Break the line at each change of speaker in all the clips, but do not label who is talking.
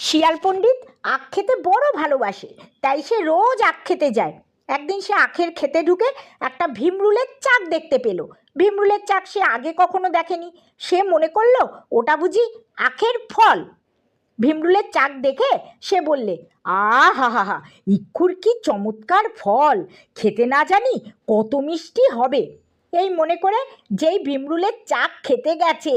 শিয়াল পণ্ডিত আখ খেতে বড় ভালোবাসে, তাই সে রোজ আখ খেতে যায়। একদিন সে আখের খেতে ঢুকে একটা ভীমরুলের চাক দেখতে পেল। ভীমরুলের চাক সে আগে কখনো দেখেনি। সে মনে করলো ওটা বুঝি আখের ফল। ভীমরুলের চাক দেখে সে বললে, হা হা হা, ইক্ষুর কি চমৎকার ফল, খেতে না জানি কত মিষ্টি হবে। এই মনে করে যেই ভীমরুলের চাক খেতে গেছে,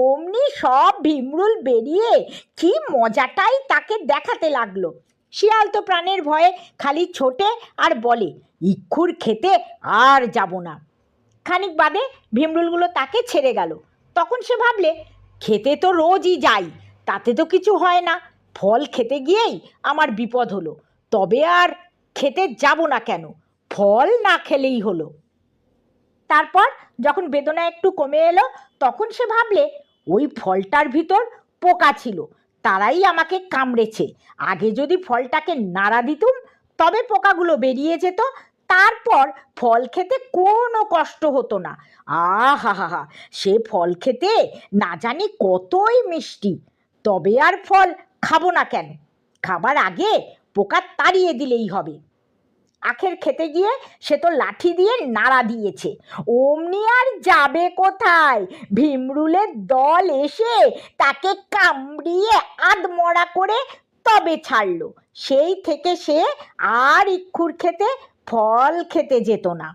অমনি সব ভীমরুল বেরিয়ে কি মজাটাই তাকে দেখাতে লাগলো। শিয়াল তো প্রাণের ভয়ে খালি ছোটে আর বলে, ইক্ষুর খেতে আর যাব না। খানিক বাদে ভীমরুলগুলো তাকে ছেড়ে গেল। তখন সে ভাবলে, খেতে তো রোজই যাই, তাতে তো কিছু হয় না, ফল খেতে গিয়েই আমার বিপদ হলো, তবে আর খেতে যাব না কেন, ফল না খেলেই হলো। তারপর যখন বেদনা একটু কমে এলো, তখন সে ভাবলে, ওই ফলটার ভিতর পোকা ছিল, তারাই আমাকে কামড়েছে। আগে যদি ফলটাকে নাড়া দিতুম, তবে পোকাগুলো বেরিয়ে যেত, তারপর ফল খেতে কোনো কষ্ট হতো না। হা হা হা, সে ফল খেতে না জানি কতই মিষ্টি, তবে আর ফল খাবো না কেন, খাবার আগে পোকা তাড়িয়ে দিলেই হবে। আখের খেতে গিয়ে সে তো লাঠি দিয়ে নাড়া দিয়েছে, অমনি আর যাবে কোথায়, ভীমরুলের দল এসে তাকে কামড়িয়ে আধমরা করে তবে ছাড়লো। সেই থেকে সে আর ইক্ষুর খেতে ফল খেতে যেত না।